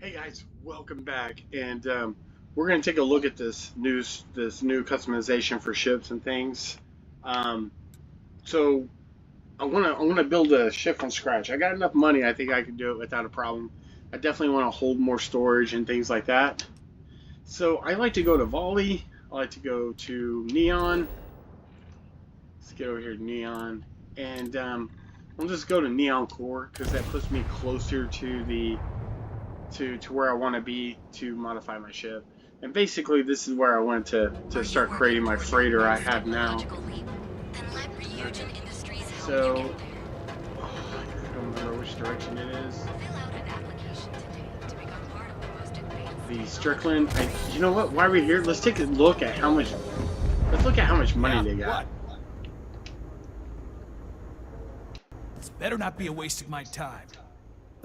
Hey guys, welcome back, and we're going to take a look at this new customization for ships and things. Um, so I want to build a ship from scratch. I got enough money. I think I can do it without a problem. I definitely want to hold more storage and things like that. So I like to go to Volley. I like to go to Neon. Let's get over here to Neon, and I'll just go to Neon Core because that puts me closer to the to where I want to be to modify my ship. And basically, this is where I wanted to start creating my freighter I have now. Okay. So, I don't remember which direction it is. The Strickland. You know what? While we're here, let's take a look at how much. Let's look at how much money they got. This better not be a waste of my time.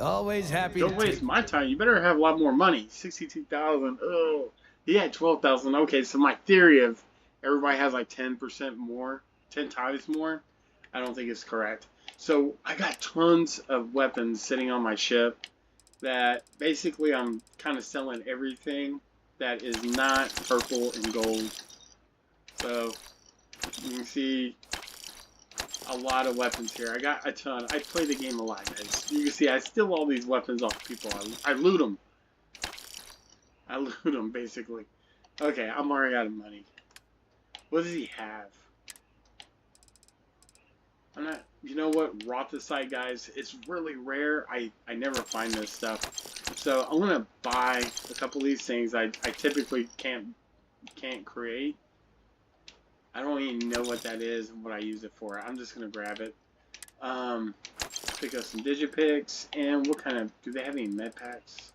Always happy Don't to waste take... my time. You better have a lot more money. 62,000. Oh, he had 12,000. Okay, so my theory of everybody has like 10% more, 10 times more, I don't think it's correct. So I got tons of weapons sitting on my ship that basically I'm kind of selling everything that is not purple and gold. So you can see a lot of weapons here. I got a ton. I play the game a lot, guys. You can see I steal all these weapons off people. I loot them. I loot them, basically. Okay, I'm already out of money. What does he have? I'm not... You know what? Rothicite, guys. It's really rare. I never find this stuff. So I'm going to buy a couple of these things I typically can't create. I don't even know what that is and what I use it for. I'm just going to grab it. Pick up some Digipicks. And what kind of... Do they have any med packs?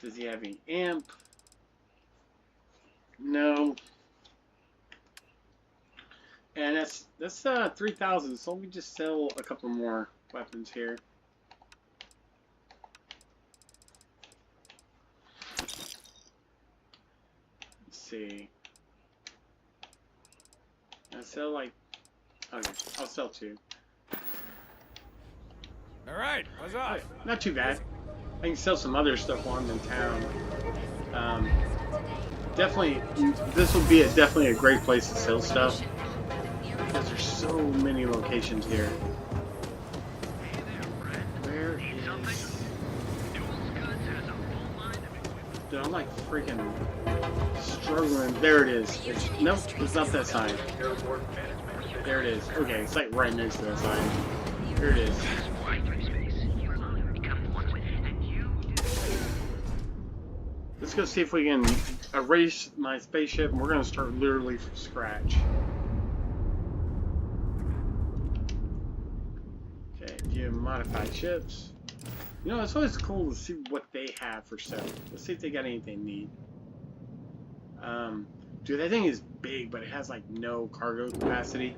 Does he have any amp? No. And that's 3,000. So let me just sell a couple more weapons here. Let's see. I sell like... Okay, I'll sell two. All right, what's up? Okay, not too bad. I can sell some other stuff while I'm in town. Definitely, this will be definitely a great place to sell stuff because there's so many locations here. Where is... Dude, I'm like freaking struggling. There it is. Nope, it's not that sign. There it is. Okay, it's like right next to that sign. Here it is. Let's go see if we can erase my spaceship, and we're going to start literally from scratch. Okay, view modified ships. You know, it's always cool to see what they have for sale. Let's see if they got anything neat. Dude, that thing is big, but it has like no cargo capacity.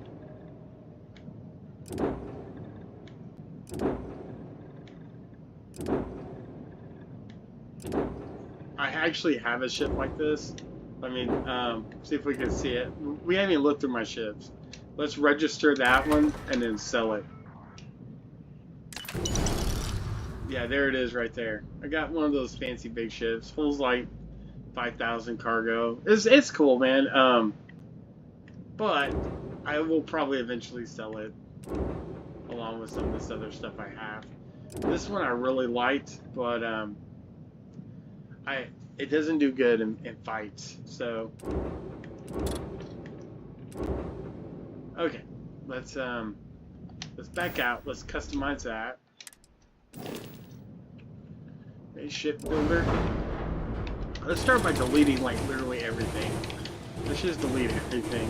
I actually have a ship like this. I mean, see if we can see it. We haven't even looked through my ships. Let's register that one and then sell it. Yeah, there it is right there. I got one of those fancy big ships. Holds like 5,000 cargo. It's cool, man. But I will probably eventually sell it along with some of this other stuff I have. This one I really liked, but it doesn't do good in fights. So okay, let's back out. Let's customize that. A ship builder. Let's start by deleting like literally everything. Let's just delete everything.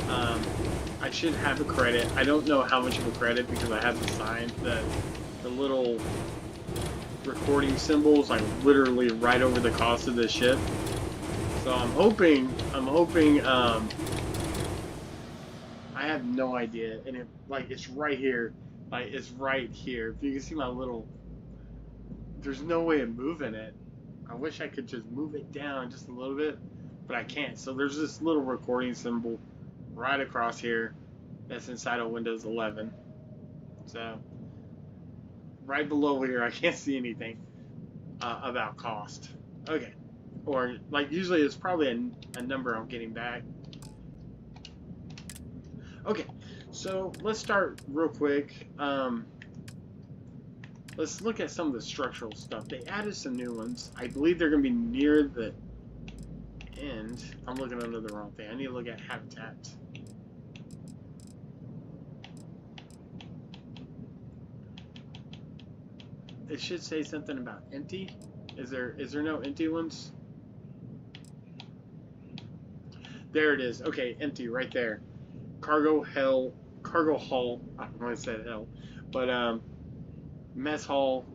I should have a credit. I don't know how much of a credit because I haven't signed the little recording symbols like literally right over the cost of this ship. So I'm hoping I have no idea, and it's right here. Like it's right here. If you can see my little, there's no way of moving it. I wish I could just move it down just a little bit, but I can't. So there's this little recording symbol right across here that's inside of Windows 11. So right below here, I can't see anything about cost. Okay. Or, like, usually it's probably a number I'm getting back. Okay, so let's start real quick. Let's look at some of the structural stuff. They added some new ones. I believe they're going to be near the end. I'm looking under the wrong thing. I need to look at habitat. It should say something about empty. Is there no empty ones? There it is. Okay, empty right there. Cargo hall. I don't know why I said hell, but mess hall.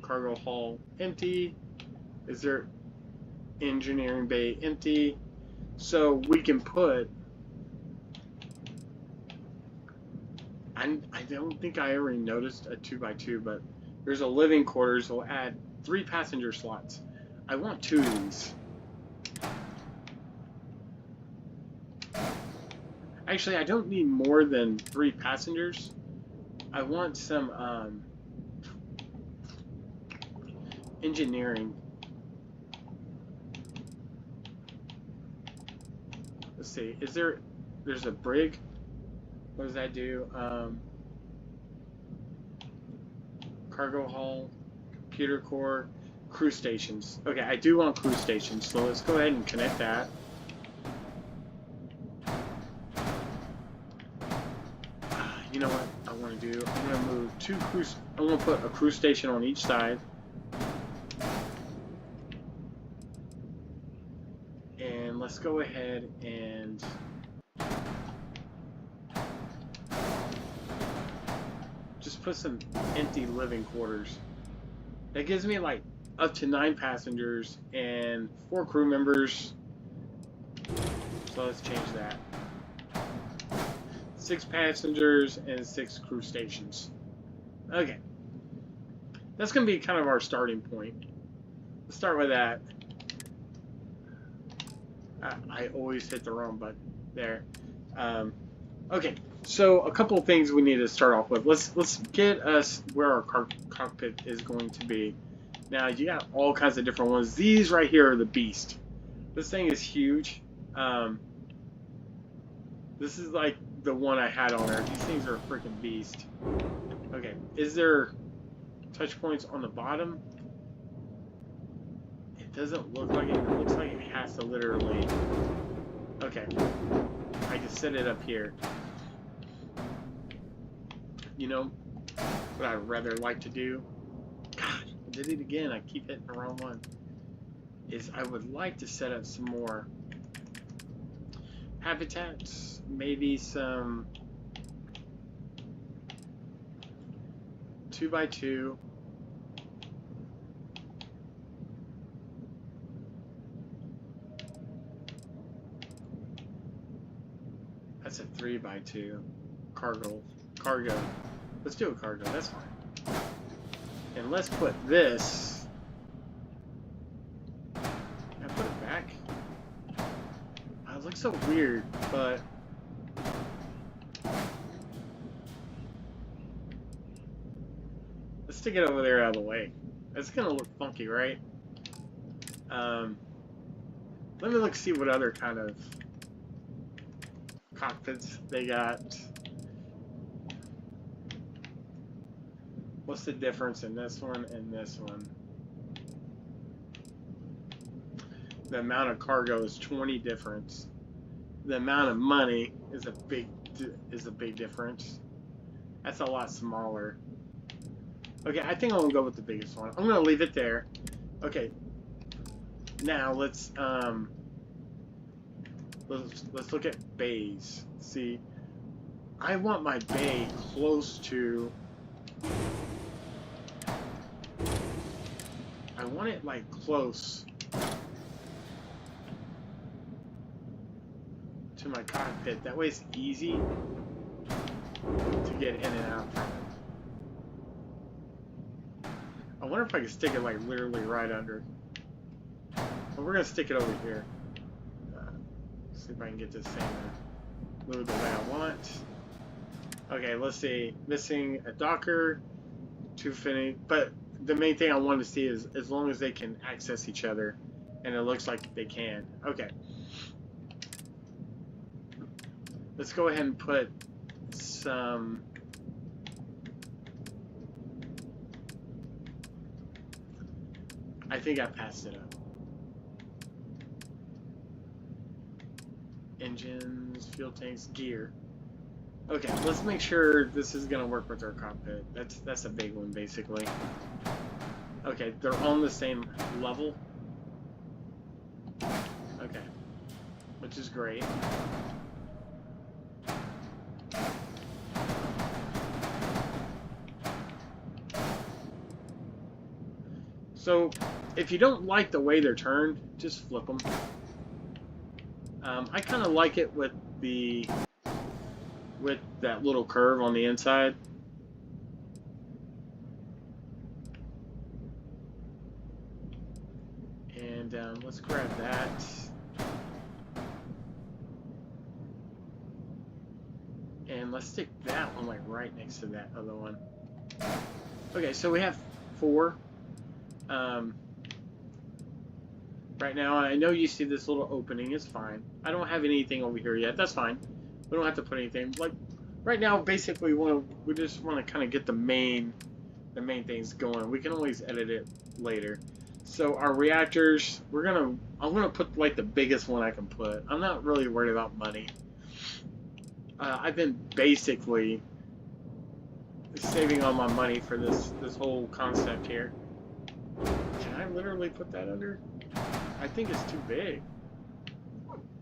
Cargo hall empty. Is there engineering bay empty? So we can put. I don't think I already noticed a 2x2, but there's a living quarters. We'll add 3 passenger slots. I want 2 of these. Actually, I don't need more than 3 passengers. I want some engineering. Let's see. There's a brig. What does that do? Cargo hull, computer core, crew stations. Okay, I do want crew stations, so let's go ahead and connect that. You know what I want to do? I'm going to move 2 crews. I'm going to put a crew station on each side. And let's go ahead and just put some empty living quarters. That gives me like up to 9 passengers and 4 crew members. So let's change that. 6 passengers and 6 crew stations. Okay. That's going to be kind of our starting point. Let's start with that. I always hit the wrong button there. Okay, so a couple of things we need to start off with. Let's get us where our cockpit is going to be. Now, you got all kinds of different ones. These right here are the beast. This thing is huge. This is like the one I had on there. These things are a freaking beast. Okay, is there touch points on the bottom? It doesn't look like it. It looks like it has to literally... Okay, I can set it up here. You know what I'd rather like to do? God, I did it again. I keep hitting the wrong one. Is I would like to set up some more habitats, maybe some 2x2. That's a 3x2. Cargo. Let's do a cargo. That's fine. And let's put this. Can I put it back? It looks so weird, but let's stick it over there out of the way. It's gonna look funky, right? Let me see what other kind of cockpits they got. What's the difference in this one and this one? The amount of cargo is 20 difference. The amount of money is a big difference. That's a lot smaller. Okay, I think I'm gonna go with the biggest one. I'm gonna leave it there. Okay. Now let's look at bays. See, I want my bay close to. I want it like close to my cockpit. That way it's easy to get in and out from it. I wonder if I can stick it like literally right under. But we're gonna stick it over here. See if I can get this thing to move the way I want. Okay. Okay, let's see. Missing a Docker to finish, but the main thing I want to see is as long as they can access each other, and it looks like they can. Okay. Let's go ahead and put some. I think I passed it up. Engines, fuel tanks, gear. Okay, let's make sure this is gonna work with our cockpit. That's a big one, basically. Okay, they're on the same level. Okay, which is great. So, if you don't like the way they're turned, just flip them. I kind of like it with that little curve on the inside. And let's grab that. And let's stick that one like right next to that other one. Okay, so we have 4. Right now, I know you see this little opening. It's fine. I don't have anything over here yet. That's fine. We don't have to put anything. Like right now, basically, we just want to kind of get the main things going. We can always edit it later. So our reactors, I'm gonna put like the biggest one I can put. I'm not really worried about money. I've been basically saving all my money for this whole concept here. Can I literally put that under? I think it's too big.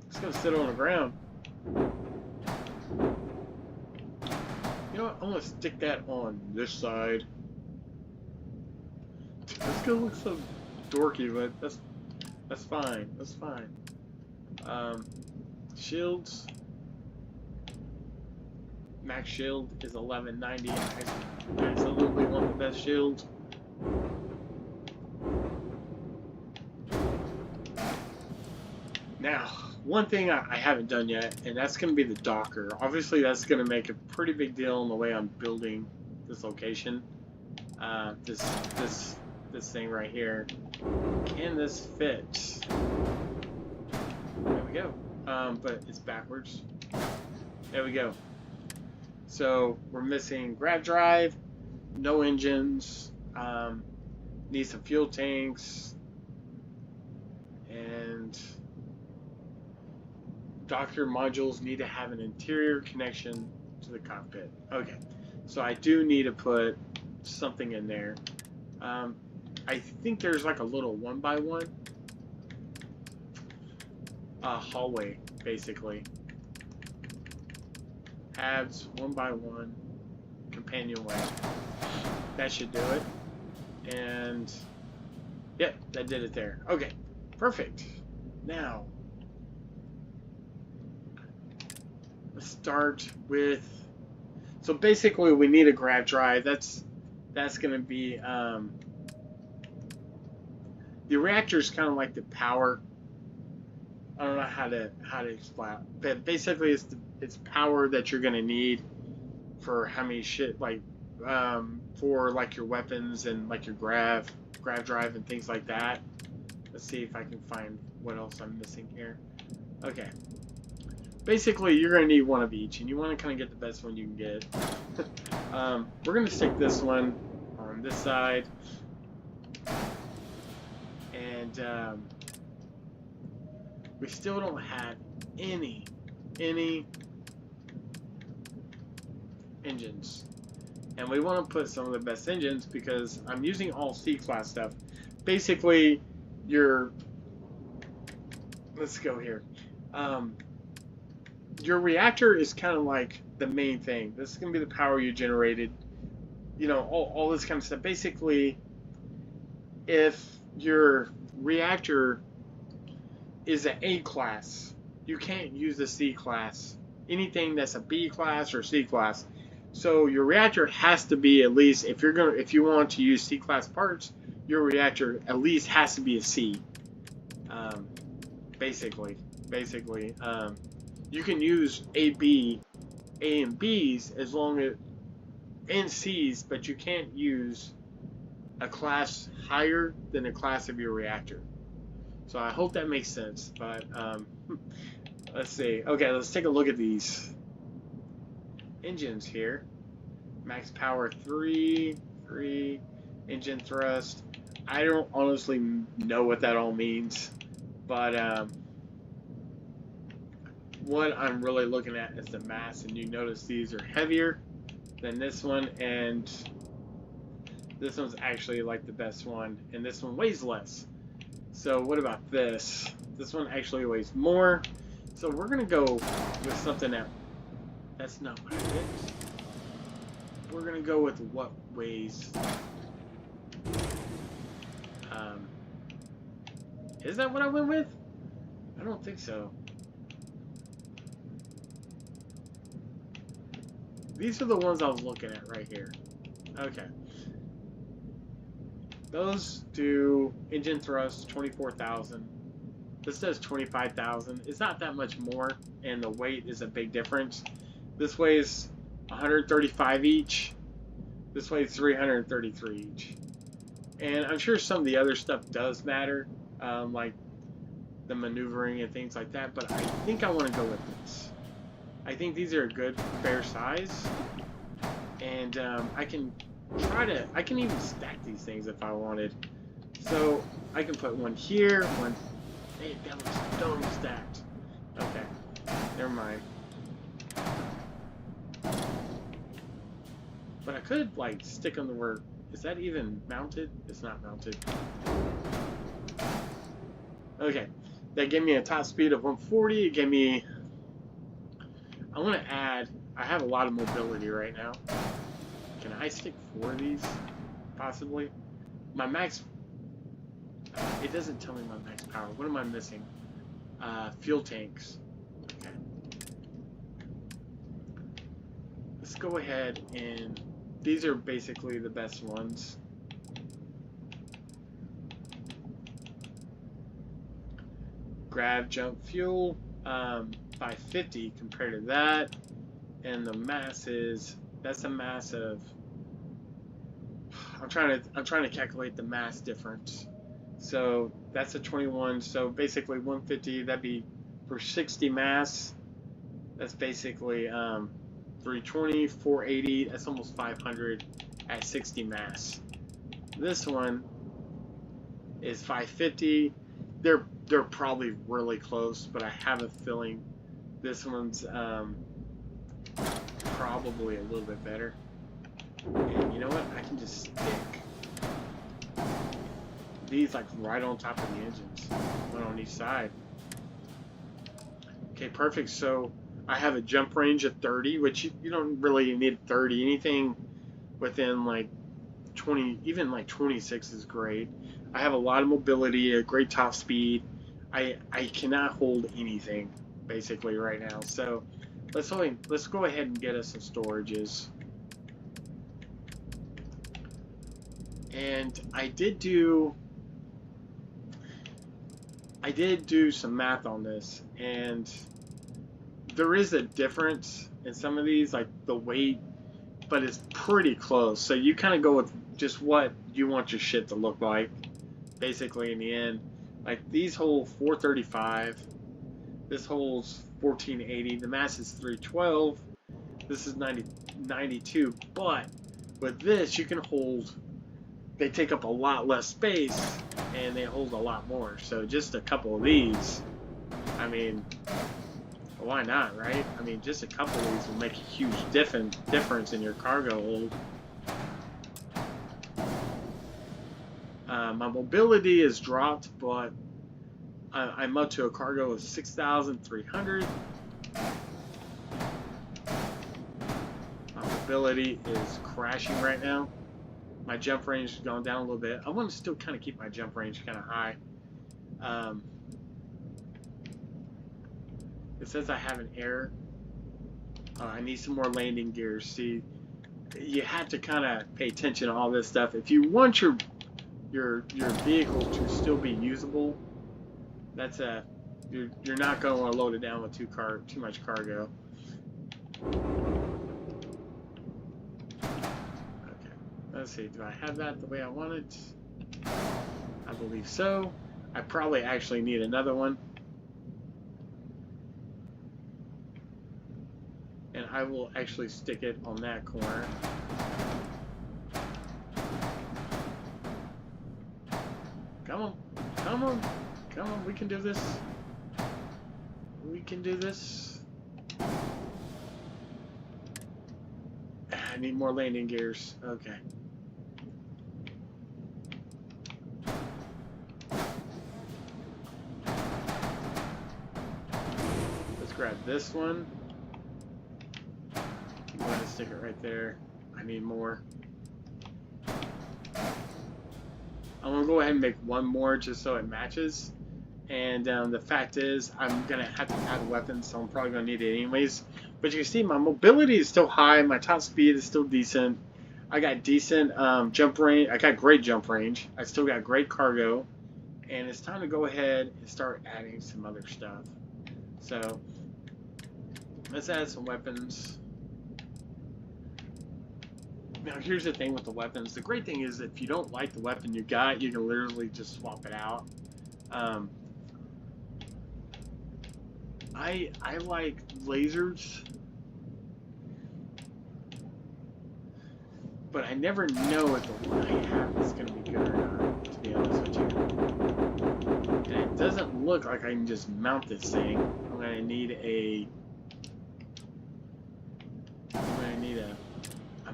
It's gonna sit on the ground. You know what? I'm gonna stick that on this side. It's gonna look so dorky, but that's fine. That's fine. Shields. Max shield is 1190. I absolutely want the best shield. Now, one thing I haven't done yet, and that's going to be the Docker. Obviously, that's going to make a pretty big deal in the way I'm building this location. This thing right here. Can this fit? There we go. But it's backwards. There we go. So we're missing grav drive, no engines, need some fuel tanks, and Docker modules need to have an interior connection to the cockpit. Okay, so I do need to put something in there. I think there's like a little 1x1 hallway, basically. Halves, 1x1 companionway. That should do it. And yep, that did it there. Okay, perfect. Now let's start with. So basically, we need a grav drive. That's going to be the reactor is kind of like the power. I don't know how to explain, but basically it's power that you're gonna need for how many shit like for like your weapons and like your grav drive and things like that. Let's see if I can find what else I'm missing here. Okay, basically you're gonna need one of each, and you want to kind of get the best one you can get. We're gonna stick this one on this side, and we still don't have any engines, and we want to put some of the best engines because I'm using all C-class stuff. Basically, let's go here. Your reactor is kind of like the main thing. This is going to be the power you generated. You know, all this kind of stuff. Basically, if your reactor is an A class, you can't use the C class. Anything that's a B class or C class. So your reactor has to be at least, if you want to use C class parts, your reactor at least has to be a C. Basically, you can use A, B, A and Bs as long as and Cs, but you can't use a class higher than the class of your reactor. So I hope that makes sense. But let's see. Okay, let's take a look at these engines here. Max power 3, engine thrust. I don't honestly know what that all means, but what I'm really looking at is the mass, and you notice these are heavier than this one, and this one's actually like the best one, and this one weighs less. So what about this? This one actually weighs more. So we're gonna go with something that's not what I picked. We're gonna go with what weighs. Is that what I went with? I don't think so. These are the ones I was looking at right here. Okay. Those do engine thrust 24,000. This does 25,000. It's not that much more, and the weight is a big difference. This weighs 135 each. This weighs 333 each. And I'm sure some of the other stuff does matter, like the maneuvering and things like that, but I think I want to go with this. I think these are a good, fair size, and I can even stack these things if I wanted. So I can put one here, one. Hey, that looks dumb stacked. Okay, never mind. But I could like stick them to where. Is that even mounted? It's not mounted. Okay, that gave me a top speed of 140. It gave me. I want to add. I have a lot of mobility right now. Can I stick 4 of these? Possibly. My max. It doesn't tell me my max power. What am I missing? Fuel tanks. Okay. Let's go ahead and. These are basically the best ones. Grab, jump, fuel, 550 compared to that, and the mass is that's a mass of. I'm trying to calculate the mass difference. So that's a 21. So basically 150. That'd be for 60 mass. That's basically 320, 480, that's almost 500 at 60 mass. This one is 550. They're probably really close, but I have a feeling this one's probably a little bit better. And you know what? I can just stick these like right on top of the engines, one on each side. Okay, perfect. So I have a jump range of 30, which you don't really need 30. Anything within like 20, even like 26 is great. I have a lot of mobility, a great top speed. I cannot hold anything basically right now. So let's go ahead and get us some storages. And I did do some math on this, and there is a difference in some of these, like the weight, but it's pretty close. So you kind of go with just what you want your shit to look like, basically, in the end. Like these hold 435, this holds 1480, the mass is 312, this is 92, but with this you can hold, they take up a lot less space and they hold a lot more. So just a couple of these, I mean, why not, right? I mean, just a couple of these will make a huge difference in your cargo hold. My mobility is dropped, but I'm up to a cargo of 6,300. My mobility is crashing right now. My jump range is going down a little bit. I want to still kind of keep my jump range kind of high. It says I have an error. I need some more landing gears. See, you have to kind of pay attention to all this stuff. If you want your vehicle to still be usable, you're not going to want to load it down with too much cargo. Okay, let's see. Do I have that the way I want it? I believe so. I probably actually need another one. And I will actually stick it on that corner. Come on, come on, come on, we can do this. We can do this. I need more landing gears. Okay. Let's grab this one. I'm going to stick it right there. I need more. I'm going to go ahead and make one more just so it matches. And the fact is, I'm going to have to add weapons, so I'm probably going to need it anyways. But you can see my mobility is still high. My top speed is still decent. I got decent jump range. I got great jump range. I still got great cargo. And it's time to go ahead and start adding some other stuff. So let's add some weapons. Now here's the thing with the weapons. The great thing is if you don't like the weapon you got, you can literally just swap it out. I like lasers, but I never know if the one I have is going to be good or not, to be honest with you. And it doesn't look like I can just mount this thing. I'm going to need a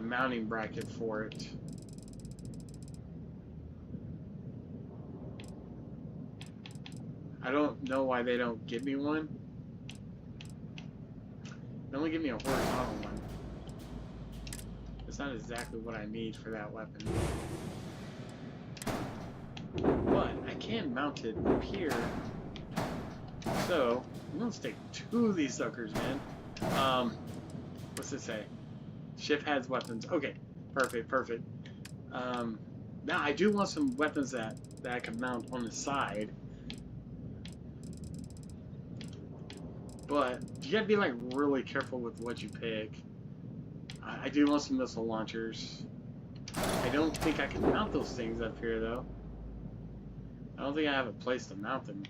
mounting bracket for it. I don't know why they don't give me one. They only give me a horizontal one. It's not exactly what I need for that weapon. But I can mount it up here. So, I'm gonna stick two of these suckers, man. What's it say? Ship has weapons. Okay, perfect, perfect. Now I do want some weapons that I can mount on the side. But you gotta be like really careful with what you pick. I do want some missile launchers. I don't think I can mount those things up here though. I don't think I have a place to mount them.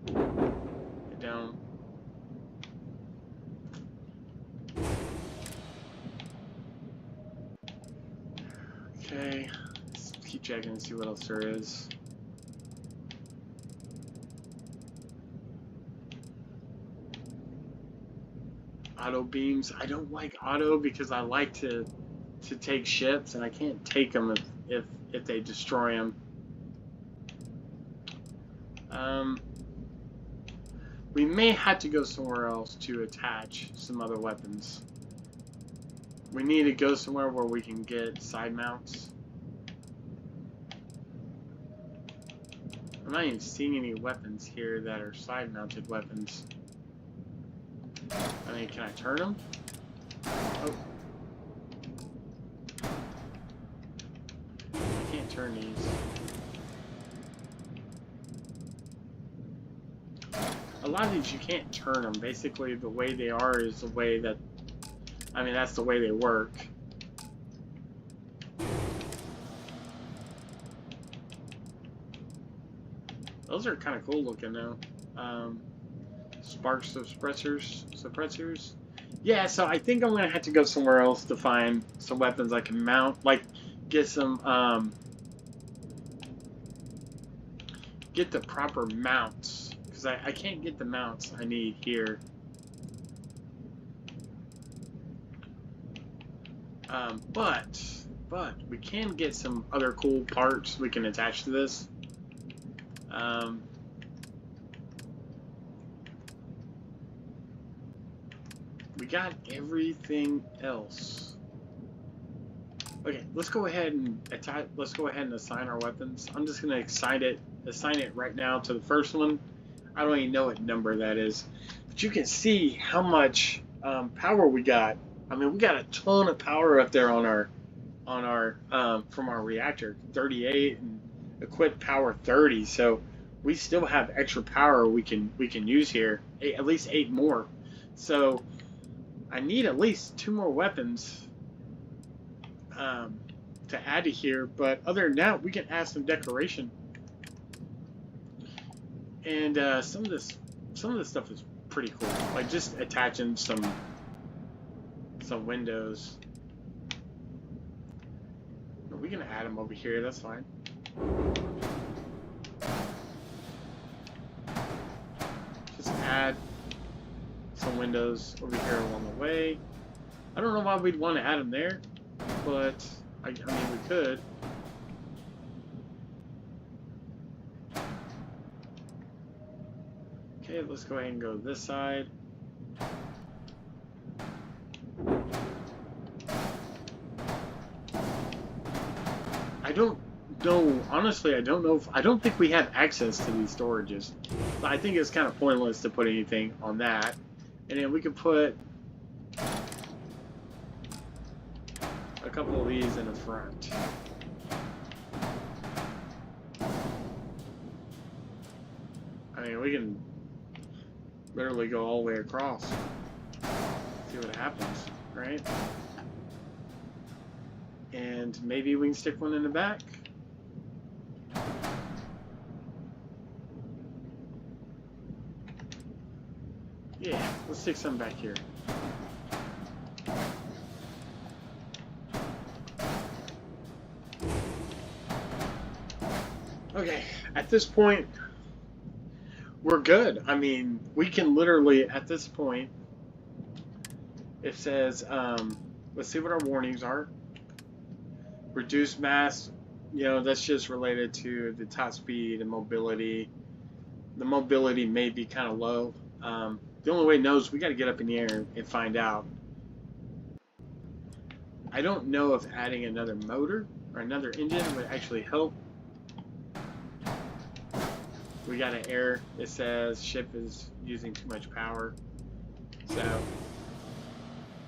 I don't. Okay, let's keep checking and see what else there is. Auto beams. I don't like auto because I like to take ships and I can't take them if they destroy them. We may have to go somewhere else to attach some other weapons. We need to go somewhere where we can get side mounts. I'm not even seeing any weapons here that are side mounted weapons. I mean, can I turn them? Oh. I can't turn these. A lot of these you can't turn them. Basically, the way they are is the way that, I mean, that's the way they work. Those are kind of cool looking though. Spark suppressors. Yeah, so I think I'm gonna have to go somewhere else to find some weapons I can mount, like get some get the proper mounts, because I can't get the mounts I need here. But we can get some other cool parts we can attach to this. We got everything else. Okay, let's go ahead and attach. Let's go ahead and assign our weapons. I'm just gonna assign it right now to the first one. I don't even know what number that is, but you can see how much power we got. I mean, we got a ton of power up there on our from our reactor, 38, and equipped power 30. So we still have extra power we can use here, at least 8 more. So I need at least 2 more weapons to add to here, but other than that, we can add some decoration. And some of this stuff is pretty cool. Like just attaching some windows. We can add them over here. That's fine. Just add some windows over here along the way. I don't know why we'd want to add them there, but I mean we could. Okay, let's go ahead and go this side. I don't know, honestly, I don't think we have access to these storages. But I think it's kind of pointless to put anything on that. And then we could put a couple of these in the front. I mean, we can literally go all the way across. See what happens, right? And maybe we can stick one in the back. Yeah, let's stick some back here. Okay, at this point, we're good. I mean, we can literally, at this point, it says, let's see what our warnings are. Reduced mass, you know, that's just related to the top speed and mobility. The mobility may be kind of low. The only way it knows, we got to get up in the air and find out. I don't know if adding another motor or another engine would actually help. We got an error. It says ship is using too much power. So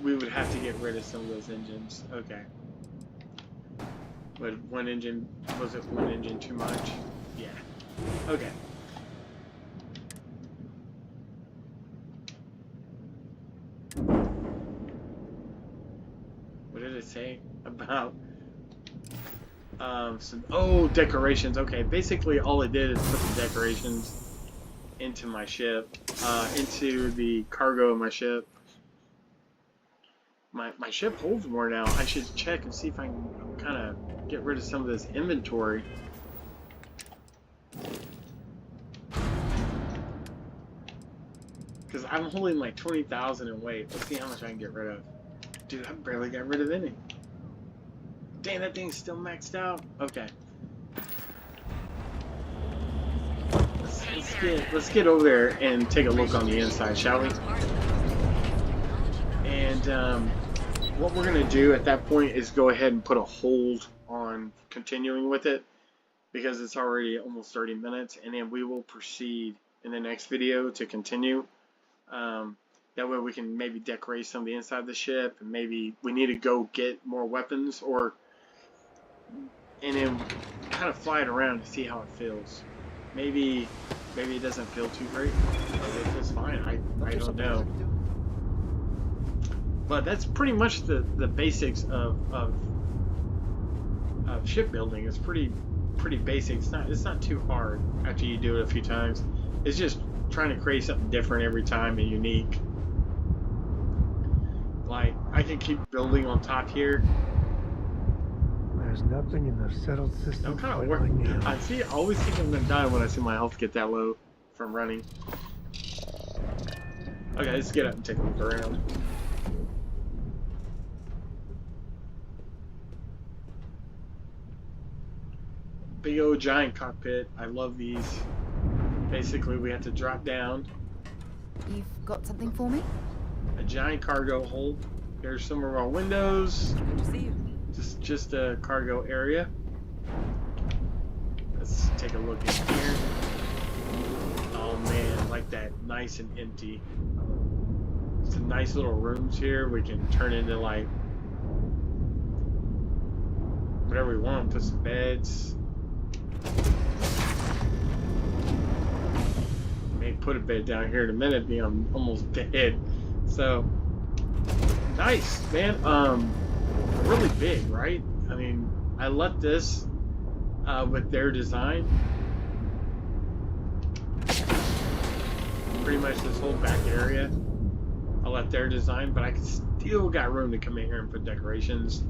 we would have to get rid of some of those engines. Okay. But one engine, was it one engine too much? Yeah. Okay. What did it say about some decorations? Okay, basically all it did is put the decorations into my ship, into the cargo of my ship. My ship holds more now. I should check and see if I can kind of get rid of some of this inventory. Because I'm holding like 20,000 in weight. Let's see how much I can get rid of. Dude, I barely got rid of any. Dang, that thing's still maxed out. Okay. Let's get over there and take a look on the inside, shall we? And what we're gonna do at that point is go ahead and put a hold on continuing with it because it's already almost 30 minutes, and then we will proceed in the next video to continue. That way we can maybe decorate some of the inside of the ship, and maybe we need to go get more weapons, and then kind of fly it around to see how it feels. Maybe it doesn't feel too great. Maybe it feels fine. I don't know. But that's pretty much the basics of shipbuilding. It's pretty basic. It's not too hard after you do it a few times. It's just trying to create something different every time and unique. Like I can keep building on top here. There's nothing in the settled system. I'm kind of working. I always think I'm gonna die when I see my health get that low from running. Okay, let's get up and take a look around. Big old giant cockpit. I love these. Basically, we have to drop down. You've got something for me? A giant cargo hold. Here's some of our windows. Good to see you. Just a cargo area. Let's take a look in here. Oh man, like that, nice and empty. Some nice little rooms here. We can turn into like whatever we want. Put some beds. May put a bed down here in a minute. I'm almost dead. So Nice, man. Really big, right? I mean, I left this with their design. Pretty much this whole back area, I left their design, but I still got room to come in here and put decorations.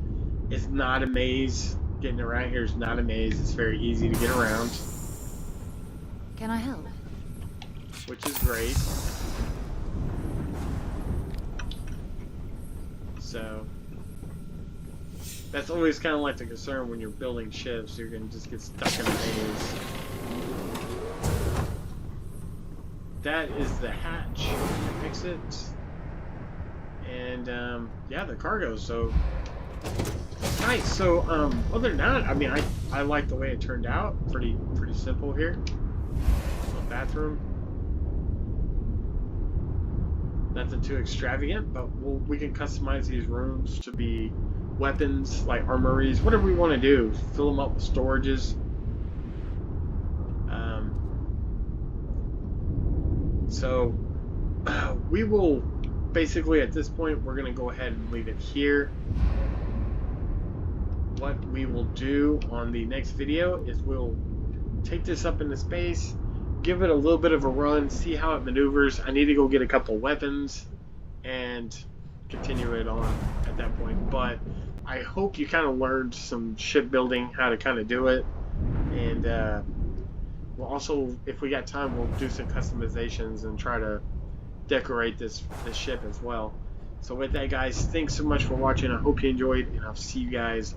It's not a maze. Getting around here is not a maze. It's very easy to get around, Can I help? which is great. So that's always kind of like the concern when you're building ships. You're gonna just get stuck in a maze. That is the hatch. Exit. And yeah, the cargo. So nice. So other than that, I mean, I like the way it turned out. Pretty simple here. So bathroom. Nothing too extravagant, but we can customize these rooms to be weapons, like armories, whatever we want to do. Fill them up with storages. So we will basically, at this point, we're going to go ahead and leave it here. What we will do on the next video is we'll take this up into space, give it a little bit of a run, see how it maneuvers. I need to go get a couple weapons and continue it on at that point. But I hope you kind of learned some shipbuilding, how to kind of do it. And we'll also, if we got time, we'll do some customizations and try to decorate this ship as well. So with that, guys, thanks so much for watching. I hope you enjoyed, and I'll see you guys